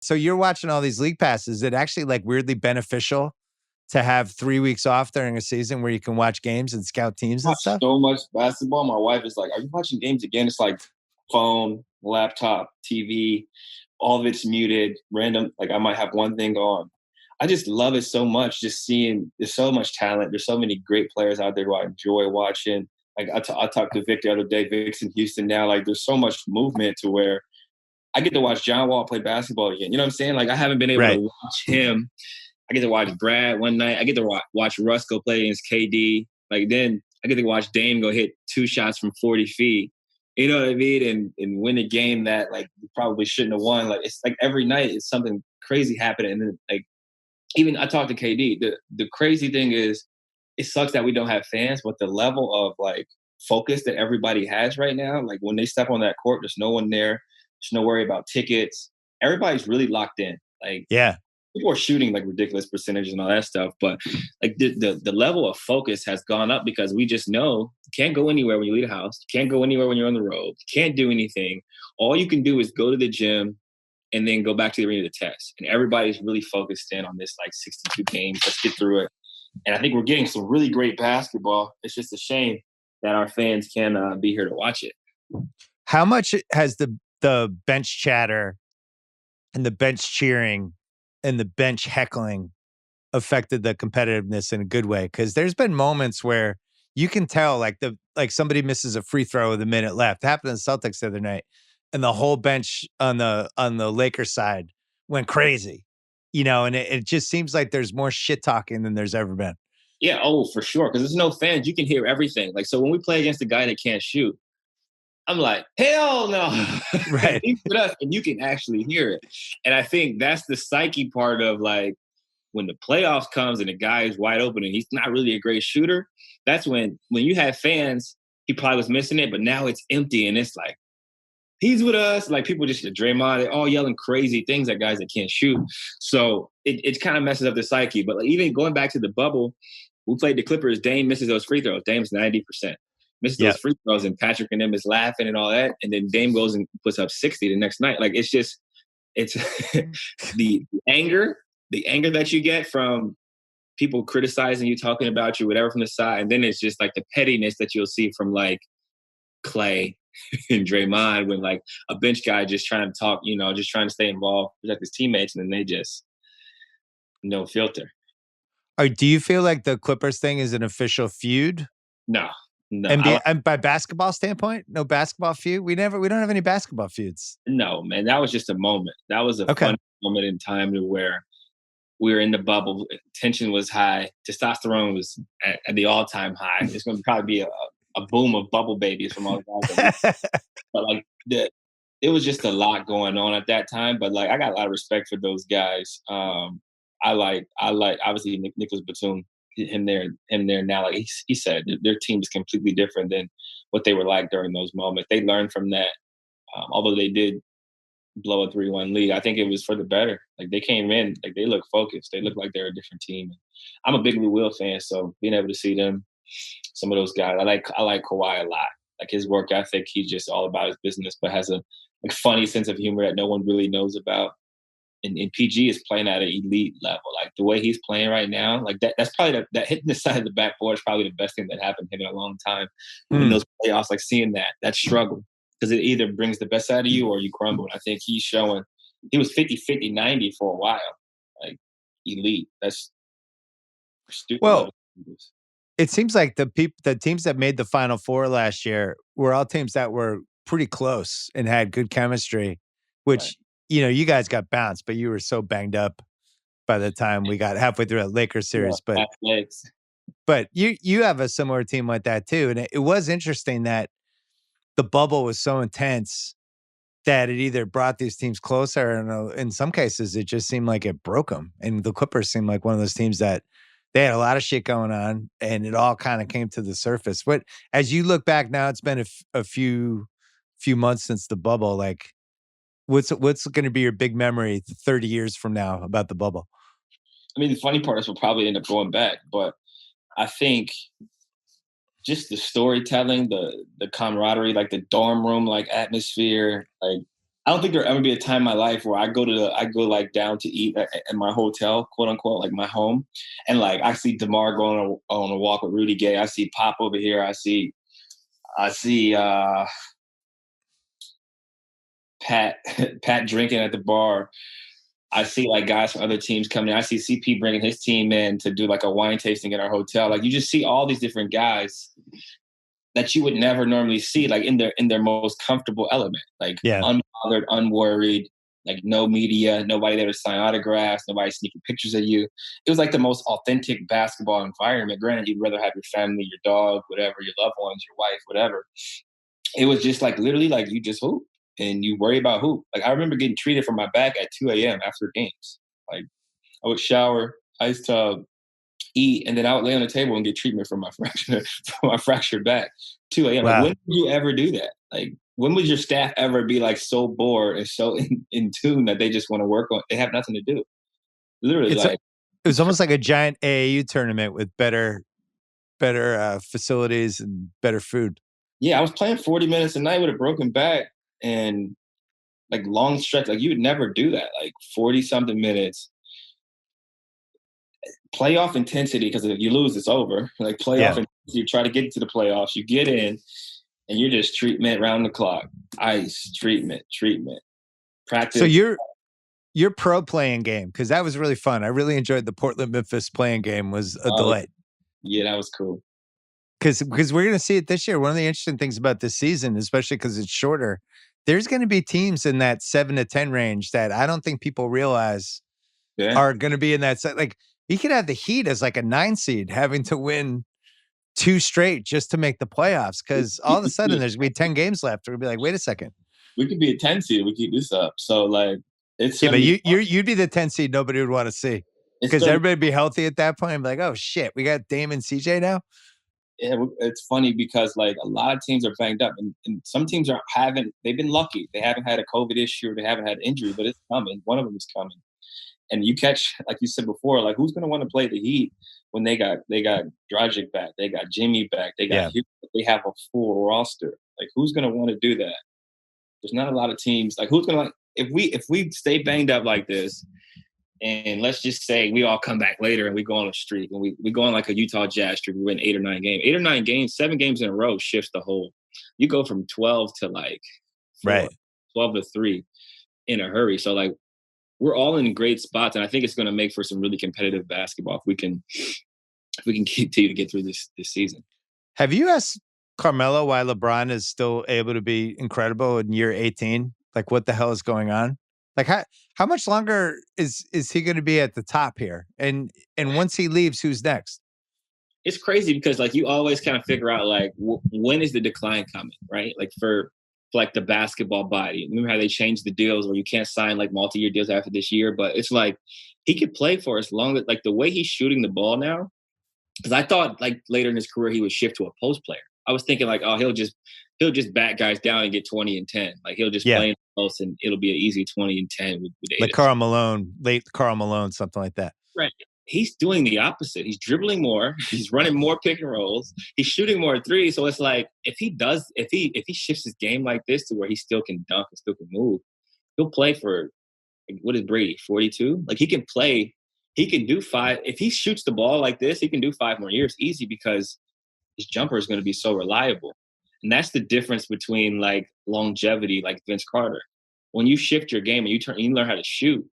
So you're watching all these league passes. Is it actually like weirdly beneficial to have 3 weeks off during a season where you can watch games and scout teams and Watch stuff? so much basketball. My wife is like, "Are you watching games again?" It's like phone, laptop, TV, all of it's muted, random. Like I might have one thing on. I just love it so much. Just seeing there's so much talent. There's so many great players out there who I enjoy watching. Like I talked to Vic the other day. Vic's in Houston now. Like there's so much movement to where I get to watch John Wall play basketball again. You know what I'm saying? Like I haven't been able to Right. watch him. I get to watch Brad one night. I get to watch Russ go play against KD. Like then I get to watch Dame go hit 2 shots from 40 feet. You know what I mean? And win a game that like you probably shouldn't have won. Like it's like every night it's something crazy happening. And then like even I talked to KD. The crazy thing is it sucks that we don't have fans, but the level of like focus that everybody has right now, like when they step on that court, there's no one there. There's no worry about tickets. Everybody's really locked in. Like Yeah. people are shooting like ridiculous percentages and all that stuff, but like the level of focus has gone up because we just know you can't go anywhere when you leave the house. You can't go anywhere when you're on the road. You can't do anything. All you can do is go to the gym and then go back to the arena to test. And everybody's really focused in on this like 62 games. Let's get through it. And I think we're getting some really great basketball. It's just a shame that our fans can't be here to watch it. How much has the bench chatter and the bench cheering and the bench heckling affected the competitiveness in a good way? Because there's been moments where you can tell, like somebody misses a free throw with a minute left. It happened in the Celtics the other night, and the whole bench on the Lakers side went crazy. And it just seems like there's more shit talking than there's ever been. Yeah, oh, for sure. Because there's no fans. You can hear everything. Like, so when we play against a guy that can't shoot, I'm like, hell no. Right. He's with us, and you can actually hear it. And I think that's the psyche part of like when the playoffs comes and the guy is wide open and he's not really a great shooter. That's when you have fans, he probably was missing it, but now it's empty and it's like, he's with us. Like people just Draymond, they're all yelling crazy things at guys that can't shoot. So it kind of messes up the psyche. But like even going back to the bubble, we played the Clippers. Dame misses those free throws. Dame's 90%. Misses those free throws, and Patrick and them is laughing and all that. And then Dame goes and puts up 60 the next night. Like it's the anger that you get from people criticizing you, talking about you, whatever from the side. And then it's just like the pettiness that you'll see from like Clay and Draymond when like a bench guy just trying to talk, just trying to stay involved, protect his teammates, and then they just no filter. Do you feel like the Clippers thing is an official feud? No. And by basketball standpoint, no basketball feud? We don't have any basketball feuds. No, man. That was just a moment. That was a fun moment in time to where we were in the bubble. Tension was high. Testosterone was at the all-time high. It's going to probably be a boom of bubble babies from all the guys. But like it was just a lot going on at that time. But like I got a lot of respect for those guys. I like obviously Nicholas Batum, him there now. Like he said, their team is completely different than what they were like during those moments. They learned from that. Although they did blow a 3-1 lead, I think it was for the better. Like they came in, like they look focused. They look like they're a different team. I'm a big Lou Will fan, so being able to see them, some of those guys, I like Kawhi a lot. Like his work ethic, he's just all about his business, but has a like funny sense of humor that no one really knows about. And PG is playing at an elite level. Like the way he's playing right now, like that's probably that hitting the side of the backboard is probably the best thing that happened to him in a long time. In those playoffs, like seeing that struggle, because it either brings the best out of you or you crumble. And I think he's showing he was 50, 90 for a while, like elite. That's stupid. Well, it seems like the teams that made the Final Four last year were all teams that were pretty close and had good chemistry, which. Right. You guys got bounced, but you were so banged up by the time we got halfway through that Lakers series. But you have a similar team like that too. And it was interesting that the bubble was so intense that it either brought these teams closer, and in some cases it just seemed like it broke them. And the Clippers seemed like one of those teams that they had a lot of shit going on, and it all kind of came to the surface. But as you look back now, it's been a few months since the bubble, like. What's going to be your big memory 30 years from now about the bubble? I mean, the funny part is we'll probably end up going back, but I think just the storytelling, the camaraderie, like the dorm room, like atmosphere, like I don't think there'll ever be a time in my life where I go like down to eat at my hotel, quote unquote, like my home, and like I see DeMar going on a walk with Rudy Gay. I see Pop over here. I see Pat Pat drinking at the bar. I see like guys from other teams coming in. I see CP bringing his team in to do like a wine tasting at our hotel. Like you just see all these different guys that you would never normally see, like in their most comfortable element, like Yeah. unbothered, unworried, like no media, nobody there to sign autographs, nobody sneaking pictures of you. It was like the most authentic basketball environment. Granted, you'd rather have your family, your dog, whatever, your loved ones, your wife, whatever. It was just like literally like you just hoop and you worry about hoop. Like I remember getting treated for my back at 2 a.m. after games. Like I would shower, ice tub, eat, and then I would lay on the table and get treatment for my fractured back. 2 a.m. Like Wow. when did you ever do that? Like when would your staff ever be like so bored and so in tune that they just want to work on? They have nothing to do. Literally, It like was almost like a giant AAU tournament with better facilities and better food. yeah, I was playing 40 minutes a night with a broken back and like long stretch. Like you would never do that. Like 40 something minutes playoff intensity, because if you lose, it's over. Like playoff Yeah. intensity, you try to get into the playoffs, you get in, and you're just treatment round the clock. Ice, treatment, So practice. your pro playing game, because that was really fun. I really enjoyed the Portland Memphis playing game, was a Oh, delight. yeah, that was cool. Because we're gonna see it this year. One of the interesting things about this season, especially because it's shorter, there's gonna be teams in that 7 to 10 range that I don't think people realize Yeah. are gonna be in that set. Like, you could have the Heat as like a 9 seed having to win 2 straight just to make the playoffs. Because all of a sudden there's gonna be 10 games left. We'll be like, "Wait a second." We could be a 10 seed. We keep this up. So like it's Yeah, gonna but be you'd be the 10 seed nobody would wanna see it's because gonna everybody would be healthy at that point and be like, "Oh, shit, we got Dame and CJ now?" yeah, it's funny because like a lot of teams are banged up, and some teams are haven't they've been lucky. They haven't had a COVID issue, or they haven't had injury, but it's coming. One of them is coming. And you catch, like you said before, like who's going to want to play the Heat when they got Dragic back, they got Jimmy back, Yeah. they have a full roster. Like who's going to want to do that? There's not a lot of teams. Like who's going to like if we stay banged up like this, and let's just say we all come back later and we go on a streak and we go on like a Utah Jazz streak, we win 8 or 9 games, 7 games in a row shifts the whole. You go from 12 to like 4, Right. 12 to 3 in a hurry. So like we're all in great spots, and I think it's going to make for some really competitive basketball if we can continue to get through this season. Have you asked Carmelo why LeBron is still able to be incredible in year 18? Like, what the hell is going on? Like, how much longer is he going to be at the top here? And once he leaves, who's next? It's crazy because like you always kind of figure out like when is the decline coming, right? Like for like the basketball body. Remember how they changed the deals where you can't sign like multi-year deals after this year, but it's like he could play for as long as like the way he's shooting the ball now. Because I thought like later in his career he would shift to a post player. I was thinking like, oh, he'll just back guys down and get 20 and 10. Like he'll just Yeah, play in the post and it'll be an easy 20 and 10 with like eight. Carl Malone, late Carl Malone, something like that. Right. He's doing the opposite. He's dribbling more. He's running more pick and rolls. He's shooting more threes. So it's like if he shifts his game like this to where he still can dunk and still can move, he'll play for what is Brady 42? Like he can play. He can do 5. If he shoots the ball like this, he can do 5 more years easy because his jumper is going to be so reliable. And that's the difference between like longevity, like Vince Carter. When you shift your game and you learn how to shoot,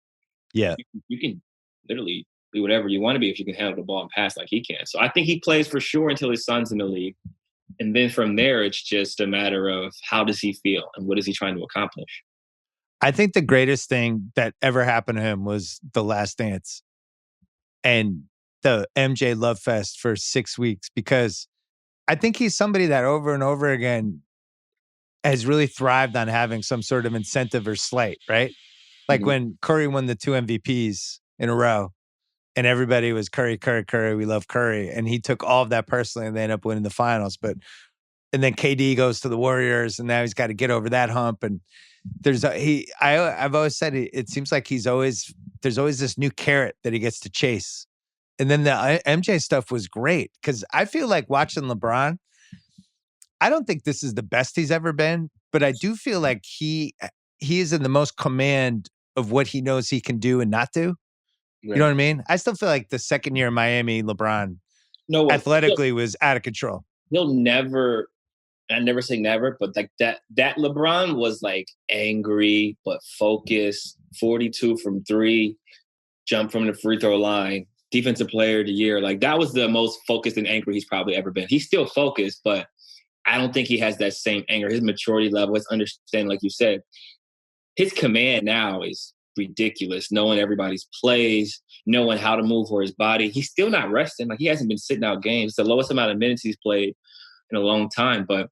Yeah. you can literally be whatever you want to be if you can handle the ball and pass like he can. So I think he plays for sure until his son's in the league. And then from there, it's just a matter of how does he feel and what is he trying to accomplish? I think the greatest thing that ever happened to him was The Last Dance and the MJ Love Fest for 6 weeks, because I think he's somebody that over and over again has really thrived on having some sort of incentive or slight, right? Like Mm-hmm. when Curry won the 2 MVPs in a row and everybody was Curry, Curry, Curry, we love Curry. And he took all of that personally and they end up winning the finals. And then KD goes to the Warriors and now he's got to get over that hump. And I've always said it seems like there's always this new carrot that he gets to chase. And then the MJ stuff was great because I feel like watching LeBron, I don't think this is the best he's ever been, but I do feel like he he is in the most command of what he knows he can do and not do. You know what I mean? I still feel like the second year in Miami, LeBron athletically was out of control. He'll never, I never say never, but like that LeBron was like angry but focused, 42 from 3, jump from the free throw line, defensive player of the year. Like that was the most focused and angry he's probably ever been. He's still focused, but I don't think he has that same anger. His maturity level, his understanding, like you said, his command now is ridiculous. Knowing everybody's plays, knowing how to move for his body. He's still not resting. Like he hasn't been sitting out games. It's the lowest amount of minutes he's played in a long time, but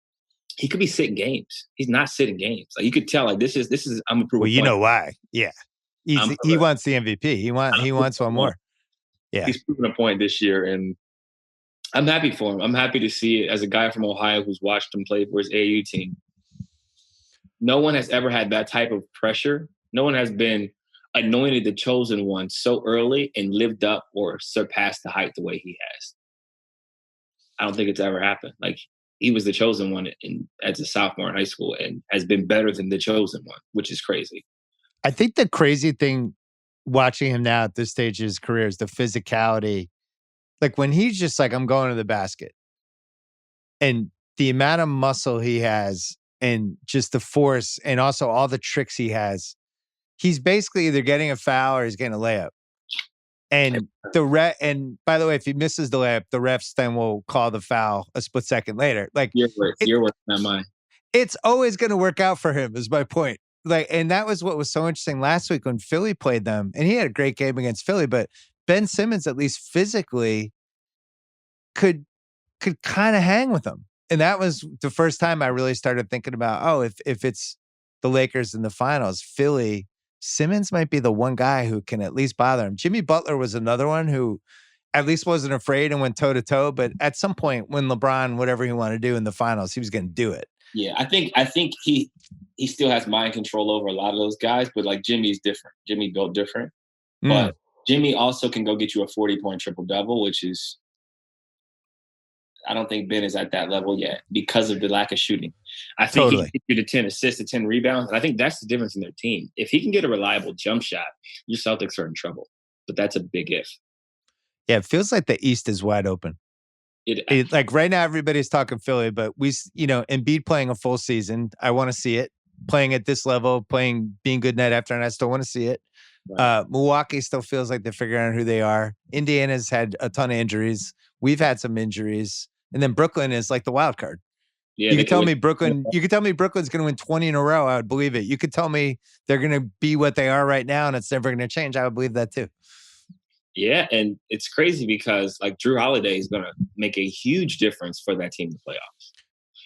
he could be sitting games. He's not sitting games. Like you could tell, like this is I'm a proof. Well, you know why? Yeah, he wants the MVP. He wants one more. Yeah, he's proven a point this year, and I'm happy for him. I'm happy to see it as a guy from Ohio who's watched him play for his AAU team. No one has ever had that type of pressure. No one has been anointed the chosen one so early and lived up or surpassed the height the way he has. I don't think it's ever happened. Like he was the chosen one as a sophomore in high school and has been better than the chosen one, which is crazy. I think the crazy thing watching him now at this stage of his career is the physicality. Like when he's just like, I'm going to the basket, and the amount of muscle he has and just the force and also all the tricks he has, he's basically either getting a foul or he's getting a layup. And and by the way, if he misses the layup, the refs then will call the foul a split second later. Like your words, not mine. It's always going to work out for him, is my point. Like, and that was what was so interesting last week when Philly played them, and he had a great game against Philly. But Ben Simmons, at least physically, could kind of hang with them, and that was the first time I really started thinking about, oh, if it's the Lakers in the finals, Philly, Simmons might be the one guy who can at least bother him. Jimmy Butler was another one who at least wasn't afraid and went toe to toe. But at some point, when LeBron, whatever he wanted to do in the finals, he was going to do it. Yeah, I think he still has mind control over a lot of those guys, but like Jimmy's different. Jimmy built different, but Jimmy also can go get you a 40-point triple-double, which is, I don't think Ben is at that level yet because of the lack of shooting. I think he can get you to 10 assists to 10 rebounds. And I think that's the difference in their team. If he can get a reliable jump shot, your Celtics are in trouble. But that's a big if. Yeah, it feels like the East is wide open. Like right now, everybody's talking Philly, but Embiid playing a full season. I want to see it. Playing at this level, being good night after night, I still want to see it. Right. Milwaukee still feels like they're figuring out who they are. Indiana's had a ton of injuries. We've had some injuries. And then Brooklyn is like the wild card. Yeah, you could tell me Brooklyn's going to win 20 in a row. I would believe it. You could tell me they're going to be what they are right now and it's never going to change. I would believe that too. Yeah, and it's crazy because like Drew Holiday is going to make a huge difference for that team in the playoffs.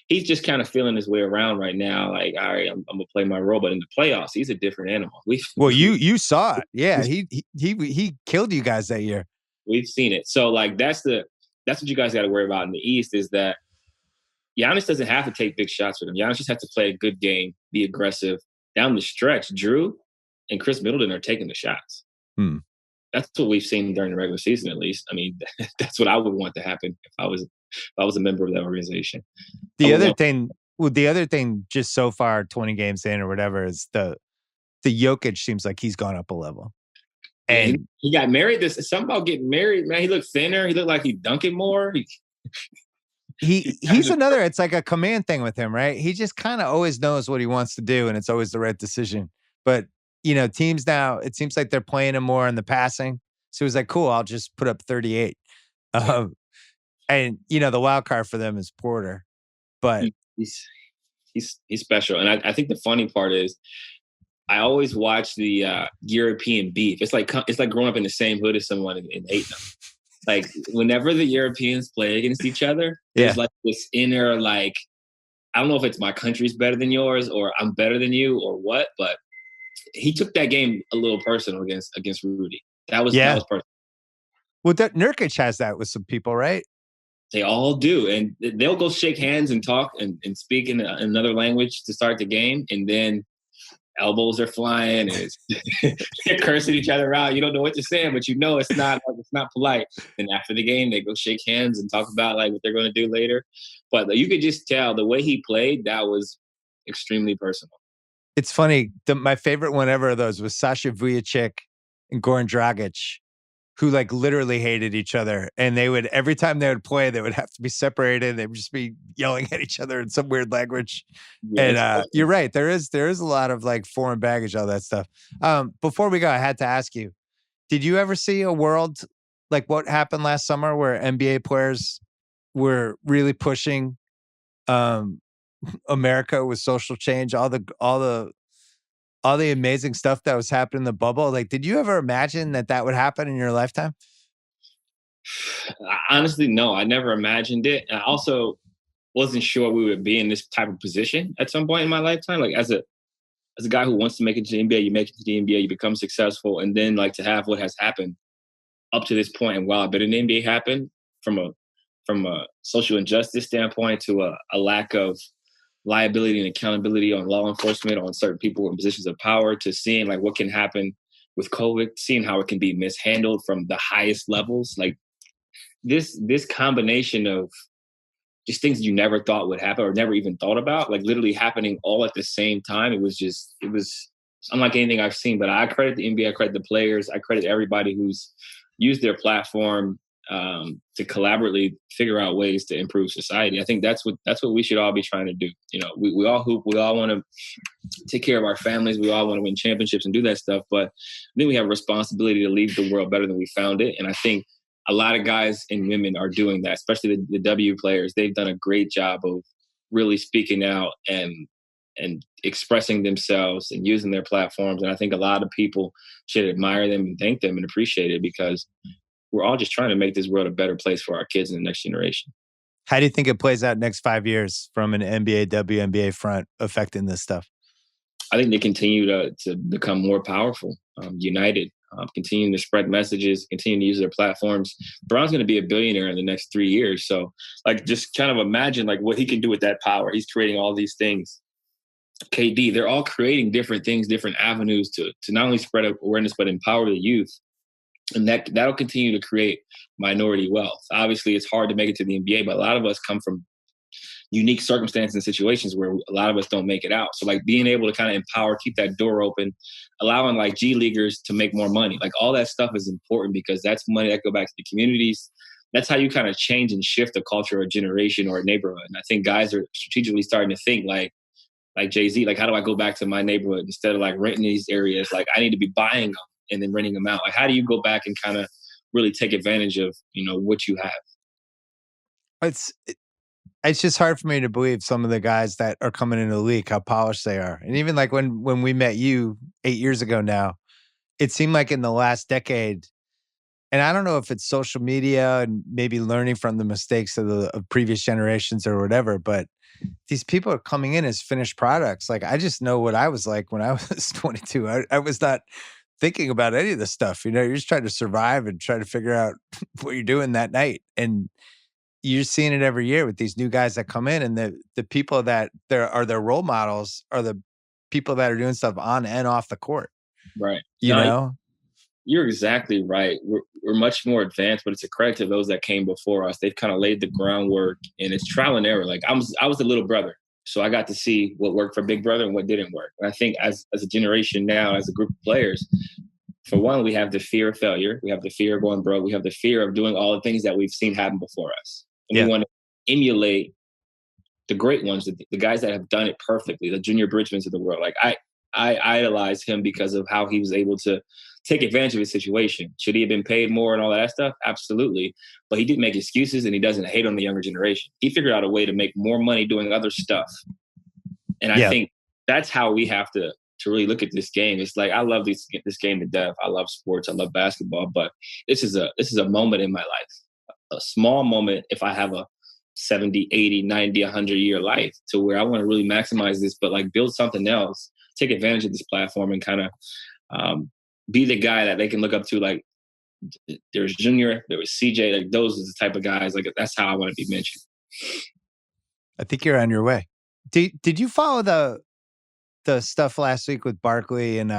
He's just kind of feeling his way around right now. Like, all right, I'm going to play my role, but in the playoffs, he's a different animal. You saw it. Yeah, he killed you guys that year. We've seen it. So like that's what you guys got to worry about in the East is that Giannis doesn't have to take big shots with him. Giannis just has to play a good game, be aggressive. Down the stretch, Drew and Chris Middleton are taking the shots. That's what we've seen during the regular season, at least. I mean, that's what I would want to happen if I was a member of that organization. The other thing, just so far, 20 games in or whatever, is the Jokic seems like he's gone up a level. And he got married. Something about getting married, man. He looked thinner. He looked like he's dunking more. He's another. It's like a command thing with him, right? He just kind of always knows what he wants to do, and it's always the right decision. But teams now, it seems like they're playing him more in the passing. So he's like, cool, I'll just put up 38. And the wild card for them is Porter, but he's special. And I think the funny part is, I always watch the European beef. It's like growing up in the same hood as someone and hating them. Like whenever the Europeans play against each other, there's like this inner like, I don't know if it's my country's better than yours or I'm better than you or what, but he took that game a little personal against Rudy. That was personal. Well, Nurkic has that with some people, right? They all do, and they'll go shake hands and talk and speak in another language to start the game, and then elbows are flying and they're cursing each other out. You don't know what to say, but it's not polite. And after the game, they go shake hands and talk about like what they're going to do later. But you could just tell the way he played, that was extremely personal. It's funny. My favorite one ever of those was Sasha Vujacic and Goran Dragic, who like literally hated each other. And they would, every time they would play, they would have to be separated. They would just be yelling at each other in some weird language. Yeah, And it's you're crazy. right. There is a lot of like foreign baggage, all that stuff. Before we go, I had to ask you, did you ever see a world like what happened last summer where NBA players were really pushing um, America with social change, all the amazing stuff that was happening in the bubble? Like, did you ever imagine that that would happen in your lifetime? Honestly, no, I never imagined it. And I also wasn't sure we would be in this type of position at some point in my lifetime. Like as a guy who wants to make it to the NBA, you make it to the NBA, you become successful, and then like to have what has happened up to this point, and while I've been in the NBA happen from a social injustice standpoint to a lack of liability and accountability on law enforcement, on certain people in positions of power, to seeing like what can happen with COVID, seeing how it can be mishandled from the highest levels. Like this combination of just things you never thought would happen or never even thought about, like literally happening all at the same time. It was unlike anything I've seen. But I credit the NBA, I credit the players, I credit everybody who's used their platform to collaboratively figure out ways to improve society. I think that's what we should all be trying to do. You know, we all hoop, we all want to take care of our families, we all want to win championships and do that stuff. But I think we have a responsibility to leave the world better than we found it. And I think a lot of guys and women are doing that, especially the W players. They've done a great job of really speaking out and expressing themselves and using their platforms. And I think a lot of people should admire them and thank them and appreciate it, because we're all just trying to make this world a better place for our kids and the next generation. How do you think it plays out next 5 years from an NBA, WNBA front affecting this stuff? I think they continue to become more powerful, united, continuing to spread messages, continuing to use their platforms. Brown's going to be a billionaire in the next 3 years. So, like, just kind of imagine like what he can do with that power. He's creating all these things. KD, they're all creating different things, different avenues to not only spread awareness but empower the youth, and that'll continue to create minority wealth. Obviously, it's hard to make it to the NBA, but a lot of us come from unique circumstances and situations where a lot of us don't make it out. So like being able to kind of empower, keep that door open, allowing like G leaguers to make more money, like all that stuff is important, because that's money that go back to the communities. That's how you kind of change and shift a culture or a generation or a neighborhood. And I think guys are strategically starting to think like Jay-Z, like how do I go back to my neighborhood instead of like renting these areas? Like I need to be buying them and then renting them out. Like how do you go back and kind of really take advantage of, what you have? It's it's just hard for me to believe some of the guys that are coming into the league, how polished they are. And even like when we met you 8 years ago now, it seemed like in the last decade, and I don't know if it's social media and maybe learning from the mistakes of previous generations or whatever, but these people are coming in as finished products. Like I just know what I was like when I was 22. I was not thinking about any of this stuff. You're just trying to survive and try to figure out what you're doing that night. And you're seeing it every year with these new guys that come in, and the people that are their role models are the people that are doing stuff on and off the court. Right. You No, know? you're exactly right. We're much more advanced, but it's a credit to those that came before us. They've kind of laid the groundwork, and it's trial and error. Like I was the little brother, so I got to see what worked for Big Brother and what didn't work. And I think as a generation now, as a group of players, for one, we have the fear of failure, we have the fear of going broke, we have the fear of doing all the things that we've seen happen before us, and we Yeah. want to emulate the great ones, the guys that have done it perfectly, the Junior Bridgmans of the world. Like I idolize him because of how he was able to take advantage of his situation. Should he have been paid more and all that stuff? Absolutely. But he didn't make excuses, and he doesn't hate on the younger generation. He figured out a way to make more money doing other stuff. And I Yeah. think that's how we have to really look at this game. It's like I love this game to death. I love sports. I love basketball. But this is a moment in my life, a small moment if I have a 70, 80, 90, 100-year life, to where I want to really maximize this, but like build something else, take advantage of this platform, and kind of be the guy that they can look up to. Like there's Junior, there was CJ, like those are the type of guys, like that's how I want to be mentioned. I think you're on your way. Did you follow the stuff last week with Barkley and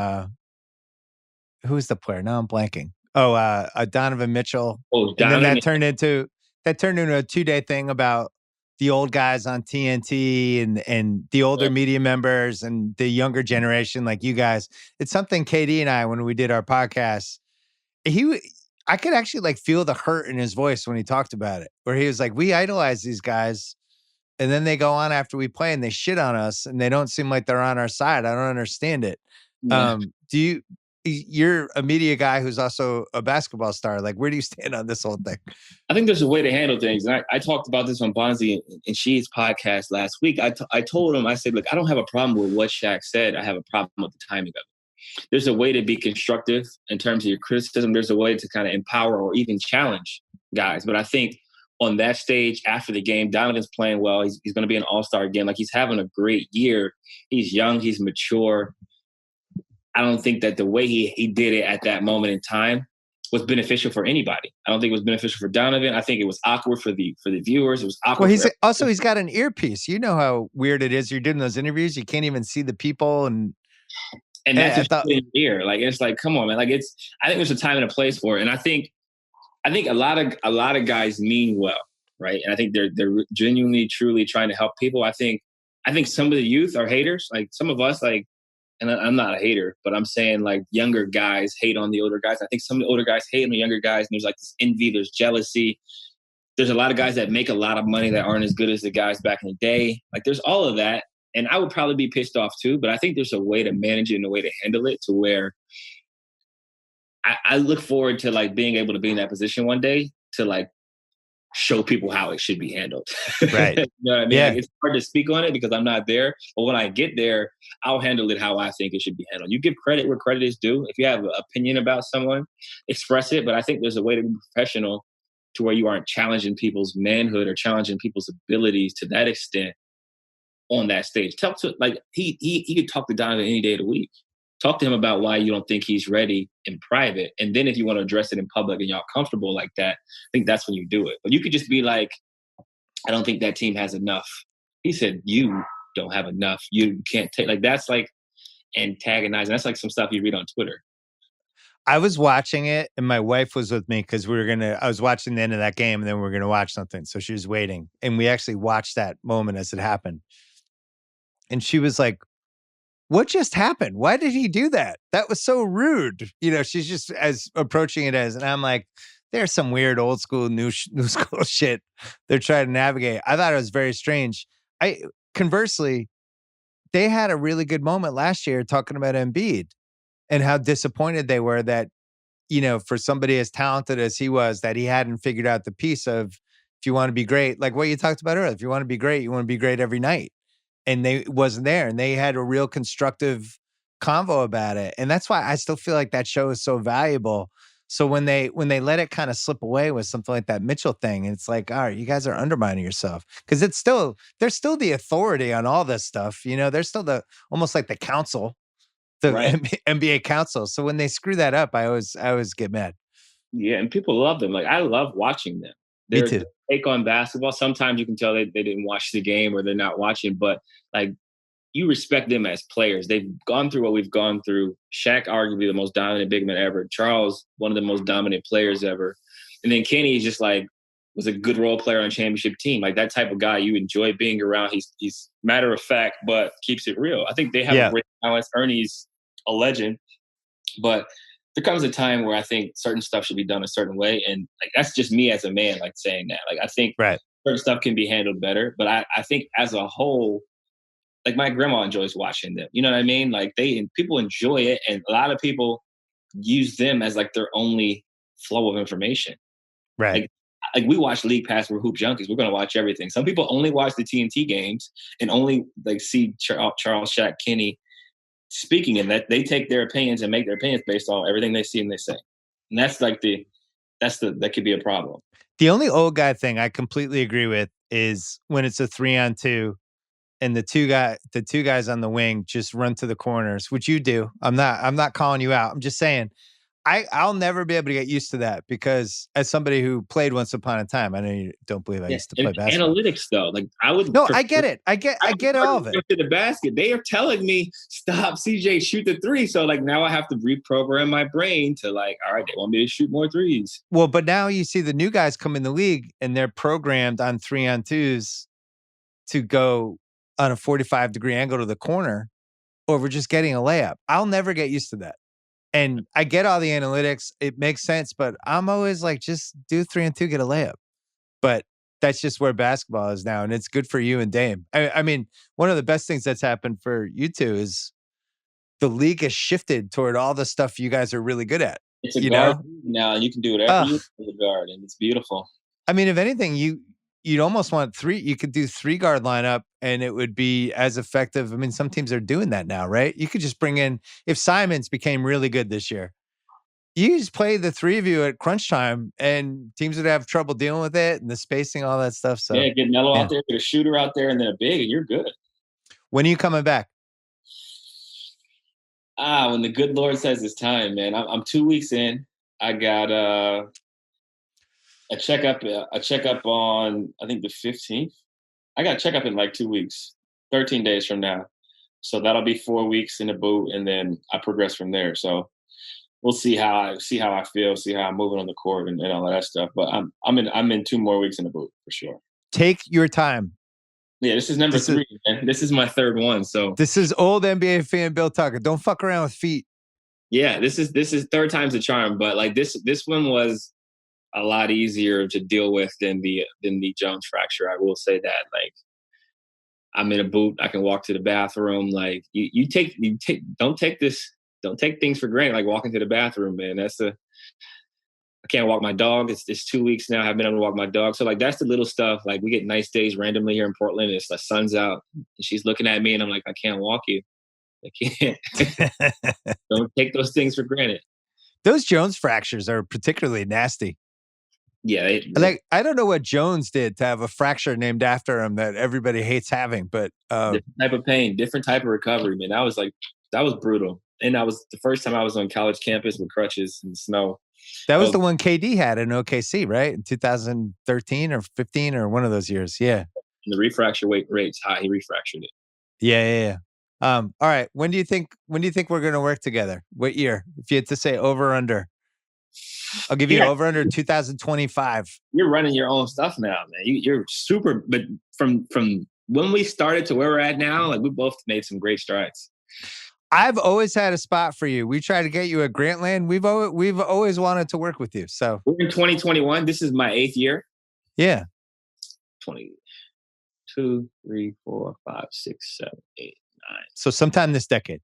who's the player? Now I'm blanking. Oh, Donovan Mitchell. Oh, And then Donovan. that turned into a 2-day thing about the old guys on TNT and the older media members and the younger generation like you guys. It's something KD and I, when we did our podcast, I could actually like feel the hurt in his voice when he talked about it, where he was like, we idolize these guys. And then they go on after we play and they shit on us and they don't seem like they're on our side. I don't understand it. Yeah. You're a media guy who's also a basketball star. Like, where do you stand on this whole thing? I think there's a way to handle things. And I talked about this on Bonzi and Shee's podcast last week. I told him, I said, look, I don't have a problem with what Shaq said. I have a problem with the timing of it. There's a way to be constructive in terms of your criticism. There's a way to kind of empower or even challenge guys. But I think on that stage after the game, Donovan's playing well. He's going to be an all-star again. Like, he's having a great year. He's young. He's mature. I don't think that the way he did it at that moment in time was beneficial for anybody. I don't think it was beneficial for Donovan. I think it was awkward for the viewers. It was awkward. Well, he's got an earpiece. You know how weird it is. You're doing those interviews. You can't even see the people, and that's just in your ear. Like, it's like, come on, man. Like, I think there's a time and a place for it. And I think a lot of guys mean well, right? And I think they're genuinely, truly trying to help people. I think some of the youth are haters. Like, some of us, like, and I'm not a hater, but I'm saying like younger guys hate on the older guys. I think some of the older guys hate on the younger guys. And there's like this envy, there's jealousy. There's a lot of guys that make a lot of money that aren't as good as the guys back in the day. Like, there's all of that. And I would probably be pissed off too, but I think there's a way to manage it and a way to handle it to where I look forward to like being able to be in that position one day to like show people how it should be handled. Right. You know what I mean? Yeah. Like, it's hard to speak on it because I'm not there. But when I get there, I'll handle it how I think it should be handled. You give credit where credit is due. If you have an opinion about someone, express it. But I think there's a way to be professional to where you aren't challenging people's manhood or challenging people's abilities to that extent on that stage. Talk to, like, he could talk to Donovan any day of the week. Talk to him about why you don't think he's ready in private. And then if you want to address it in public and y'all comfortable like that, I think that's when you do it. But you could just be like, I don't think that team has enough. He said, you don't have enough. You can't take, like, that's like antagonizing. That's like some stuff you read on Twitter. I was watching it and my wife was with me because I was watching the end of that game and then we were going to watch something. So she was waiting and we actually watched that moment as it happened. And she was like, what just happened? Why did he do that? That was so rude. You know, she's just as approaching it as, and I'm like, there's some weird old school, new school shit they're trying to navigate. I thought it was very strange. Conversely, they had a really good moment last year talking about Embiid and how disappointed they were that, you know, for somebody as talented as he was, that he hadn't figured out the piece of, if you want to be great, like what you talked about earlier, if you want to be great, you want to be great every night. And they wasn't there, and they had a real constructive convo about it. And that's why I still feel like that show is so valuable. So when they let it kind of slip away with something like that Mitchell thing, and it's like, all right, you guys are undermining yourself. Because they're still the authority on all this stuff. You know, they're still almost like the council, the NBA council. So when they screw that up, I always get mad. Yeah, and people love them. Like, I love watching them. Me too. Their take on basketball, sometimes you can tell they didn't watch the game or they're not watching, but like, you respect them as players. They've gone through what we've gone through. Shaq, arguably the most dominant big man ever. Charles, one of the most dominant players ever. And then Kenny is just like, was a good role player on a championship team. Like, that type of guy you enjoy being around. He's matter of fact, but keeps it real. I think they have a great balance. Ernie's a legend, but there comes a time where I think certain stuff should be done a certain way. And like, that's just me as a man, like, saying that. Like, I think certain stuff can be handled better. But I think as a whole, like, my grandma enjoys watching them. You know what I mean? Like, people enjoy it. And a lot of people use them as like their only flow of information. Right. Like we watch League Pass, we're hoop junkies. We're going to watch everything. Some people only watch the TNT games and only like see Charles, Shaq, Kenny speaking, and that they take their opinions and make their opinions based on everything they see and they say. And that's like that could be a problem. The only old guy thing I completely agree with is when it's a 3-on-2 and the two guys on the wing just run to the corners, which you do. I'm not calling you out. I'm just saying I'll never be able to get used to that because as somebody who played once upon a time, I know you don't believe I used to play basketball. Analytics though, like I would. No, I get it. I get all of it. To the basket, they are telling me stop, CJ, shoot the three. So like now I have to reprogram my brain to like, all right, they want me to shoot more threes. Well, but now you see the new guys come in the league and they're programmed on 3-on-2s to go on a 45-degree angle to the corner over just getting a layup. I'll never get used to that. And I get all the analytics. It makes sense, but I'm always like, just do 3 and 2, get a layup. But that's just where basketball is now. And it's good for you and Dame. I mean, one of the best things that's happened for you two is the league has shifted toward all the stuff you guys are really good at. It's a guard now. You can do whatever you want with a guard, and it's beautiful. I mean, if anything, you'd almost want 3. You could do 3-guard lineup, and it would be as effective. I mean, some teams are doing that now, right? You could just bring in, if Simmons became really good this year, you just play the 3 of you at crunch time, and teams would have trouble dealing with it and the spacing, all that stuff. So get Melo out there, get a shooter out there, and then a big, and you're good. When are you coming back? When the good Lord says it's time, man. I'm 2 weeks in. I got a checkup on, I think, the 15th. I got a checkup in like 2 weeks, 13 days from now. So that'll be 4 weeks in the boot, and then I progress from there. So we'll see how I feel, see how I'm moving on the court and all that stuff. But I'm in 2 more weeks in the boot for sure. Take your time. Yeah, this is number 3, man. This is my 3rd one. So this is old NBA fan Bill Tucker. Don't fuck around with feet. Yeah, this is 3rd time's a charm. But like this one was a lot easier to deal with than the Jones fracture. I will say that. Like, I'm in a boot. I can walk to the bathroom. Like don't take things for granted. Like walking to the bathroom, man. I can't walk my dog. It's 2 weeks now. I haven't been able to walk my dog. So like that's the little stuff. Like we get nice days randomly here in Portland. It's the sun's out and she's looking at me and I'm like, I can't walk you. I can't. Don't take those things for granted. Those Jones fractures are particularly nasty. Yeah. I don't know what Jones did to have a fracture named after him that everybody hates having, but different type of pain, different type of recovery, man. That was brutal. And that was the first time I was on college campus with crutches in the snow. That was the one KD had in OKC, right? In 2013 or 15 or one of those years. Yeah. And the refracture rate's high. He refractured it. Yeah. All right. When do you think we're going to work together? What year? If you had to say over or under, I'll give you over under 2025. You're running your own stuff now, man. You're super. But from when we started to where we're at now, like we both made some great strides. I've always had a spot for you. We tried to get you at Grantland. We've always wanted to work with you. So we're in 2021. This is my 8th year. Yeah. 22, 3, 4, 5, 6, 7, 8, 9. So sometime this decade.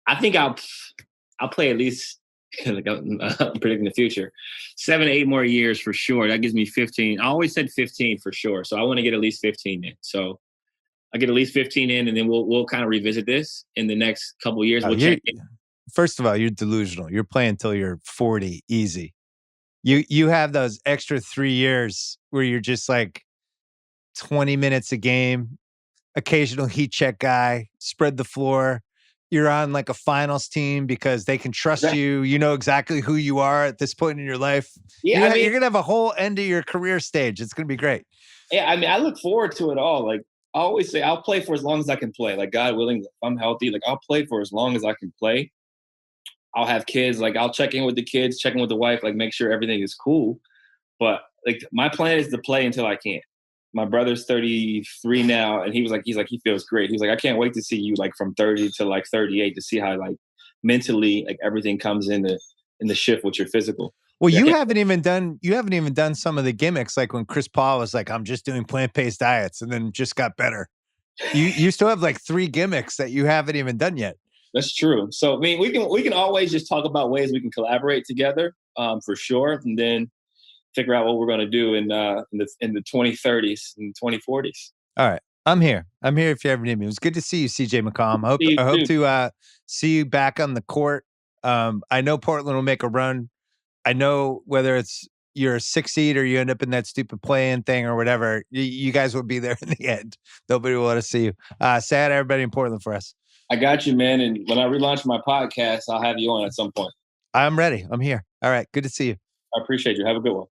I think I'll play at least, like I'm predicting the future, 7 to 8 more years for sure. That gives me 15. I always said 15 for sure. So I want to get at least 15 in. So I get at least 15 in, and then we'll kind of revisit this in the next couple of years. We'll check in. First of all, you're delusional. You're playing until you're 40, easy. You have those extra 3 years where you're just like 20 minutes a game, occasional heat check guy, spread the floor. You're on like a finals team because they can trust you. You know exactly who you are at this point in your life. Yeah, you're going to have a whole end of your career stage. It's going to be great. Yeah, I mean, I look forward to it all. Like, I always say I'll play for as long as I can play. Like, God willing, if I'm healthy, like I'll play for as long as I can play. I'll have kids. Like, I'll check in with the kids, check in with the wife, like make sure everything is cool. But like my plan is to play until I can't. My brother's 33 now, and he's like he feels great. He's like, I can't wait to see you like from 30 to like 38 to see how like mentally like everything comes in the shift with your physical. Well, you haven't even done some of the gimmicks, like when Chris Paul was like, I'm just doing plant-based diets, and then just got better. You still have like 3 gimmicks that you haven't even done yet. That's true. So I mean, we can always just talk about ways we can collaborate together, for sure, and then figure out what we're going to do in the 2030s and 2040s. All right, I'm here if you ever need me. It was good to see you, CJ McCollum. I hope to see you back on the court. I know Portland will make a run. I know whether it's you're a 6 seed or you end up in that stupid play-in thing or whatever, you guys will be there in the end. Nobody will want to see you. Say hi to everybody in Portland for us. I got you, man. And when I relaunch my podcast, I'll have you on at some point. I'm ready. I'm here. All right. Good to see you. I appreciate you. Have a good one.